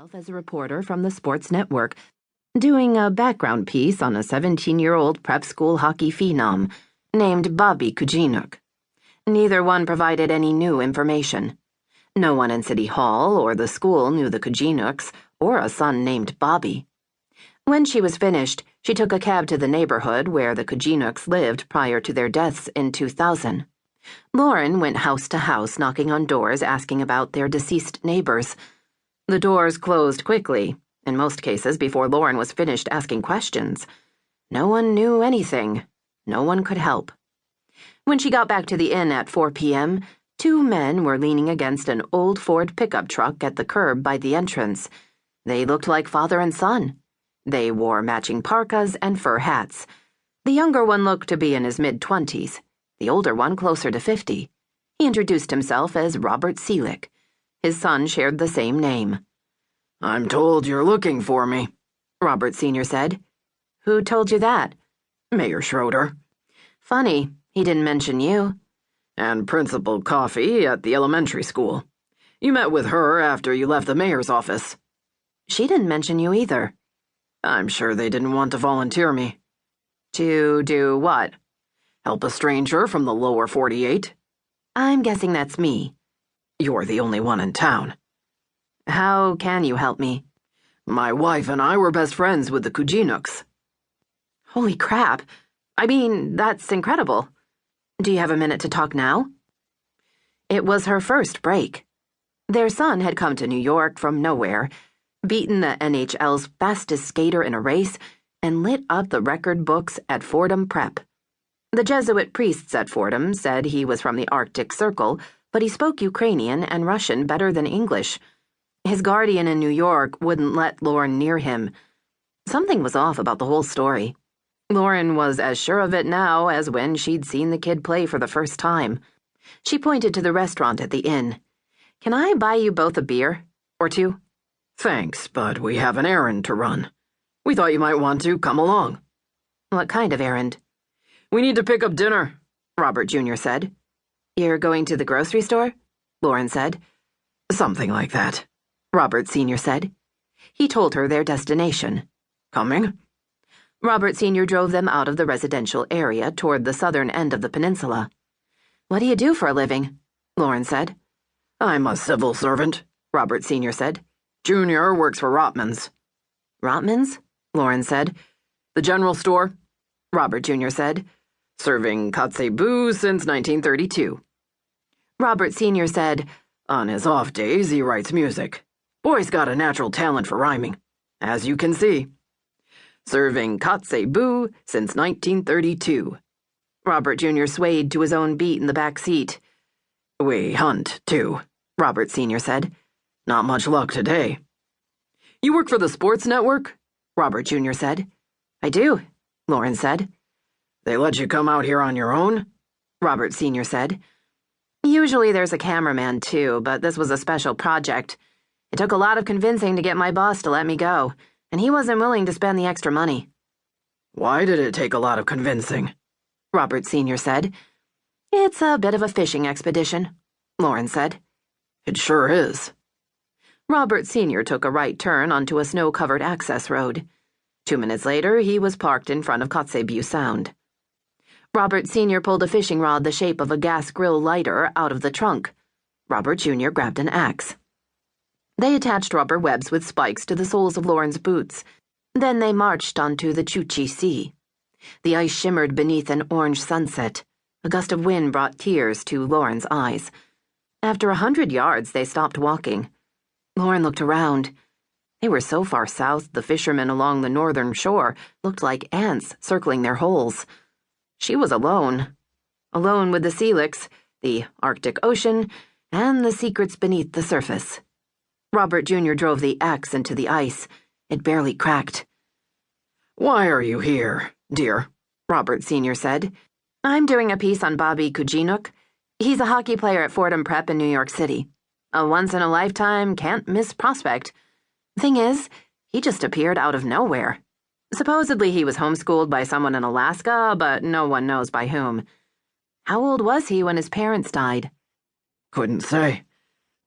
himself as a reporter from the sports network, doing a background piece on a 17-year-old prep school hockey phenom named Bobby Kungenook. Neither one provided any new information. No one in City Hall or the school knew the Kungenooks or a son named Bobby. When she was finished, she took a cab to the neighborhood where the Kungenooks lived prior to their deaths in 2000. Lauren went house to house knocking on doors asking about their deceased neighbors. The doors closed quickly, in most cases before Lauren was finished asking questions. No one knew anything. No one could help. When she got back to the inn at 4 p.m., two men were leaning against an old Ford pickup truck at the curb by the entrance. They looked like father and son. They wore matching parkas and fur hats. The younger one looked to be in his mid-20s, the older one closer to 50. He introduced himself as Robert Stelmach. His son shared the same name. "I'm told you're looking for me," Robert Sr. said. "Who told you that?" "Mayor Schroeder." "Funny, he didn't mention you." "And Principal Coffey at the elementary school. You met with her after you left the mayor's office." "She didn't mention you either." "I'm sure they didn't want to volunteer me." "To do what?" "Help a stranger from the lower 48. "I'm guessing that's me." "You're the only one in town." "How can you help me?" "My wife and I were best friends with the Kungenooks." "Holy crap. I mean, that's incredible. Do you have a minute to talk now?" It was her first break. Their son had come to New York from nowhere, beaten the NHL's fastest skater in a race, and lit up the record books at Fordham Prep. The Jesuit priests at Fordham said he was from the Arctic Circle, but he spoke Ukrainian and Russian better than English. His guardian in New York wouldn't let Lauren near him. Something was off about the whole story. Lauren was as sure of it now as when she'd seen the kid play for the first time. She pointed to the restaurant at the inn. "Can I buy you both a beer? Or two?" "Thanks, but we have an errand to run. We thought you might want to come along." "What kind of errand?" "We need to pick up dinner," Robert Jr. said. "You're going to the grocery store?" Lauren said. "Something like that," Robert Sr. said. He told her their destination. "Coming?" Robert Sr. drove them out of the residential area toward the southern end of the peninsula. "What do you do for a living?" Lauren said. "I'm a civil servant," Robert Sr. said. "Junior works for Rotman's." "Rotman's?" Lauren said. "The general store," Robert Jr. said. "Serving katse-boo since 1932. Robert Sr. said, "On his off days, he writes music. Boy's got a natural talent for rhyming, as you can see. Serving katse-boo since 1932. Robert Jr. swayed to his own beat in the back seat. "We hunt, too," Robert Sr. said. "Not much luck today." "You work for the sports network?" Robert Jr. said. "I do," Lauren said. "They let you come out here on your own?" Robert Sr. said. "Usually there's a cameraman, too, but this was a special project. It took a lot of convincing to get my boss to let me go, and he wasn't willing to spend the extra money." "Why did it take a lot of convincing?" Robert Sr. said. "It's a bit of a fishing expedition," Lauren said. "It sure is." Robert Sr. took a right turn onto a snow-covered access road. 2 minutes later, he was parked in front of Kotzebue Sound. Robert Sr. pulled a fishing rod the shape of a gas grill lighter out of the trunk. Robert Jr. grabbed an axe. They attached rubber webs with spikes to the soles of Lauren's boots. Then they marched onto the Chukchi Sea. The ice shimmered beneath an orange sunset. A gust of wind brought tears to Lauren's eyes. After 100 yards, they stopped walking. Lauren looked around. They were so far south, the fishermen along the northern shore looked like ants circling their holes. She was alone. Alone with the Selics, the Arctic Ocean, and the secrets beneath the surface. Robert Jr. drove the axe into the ice. It barely cracked. "Why are you here, dear?" Robert Sr. said. "I'm doing a piece on Bobby Kungenook. He's a hockey player at Fordham Prep in New York City. A once-in-a-lifetime, can't-miss prospect. Thing is, he just appeared out of nowhere. Supposedly he was homeschooled by someone in Alaska, but no one knows by whom. How old was he when his parents died?" "Couldn't say.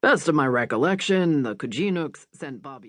Best of my recollection, the Kungenooks sent Bobby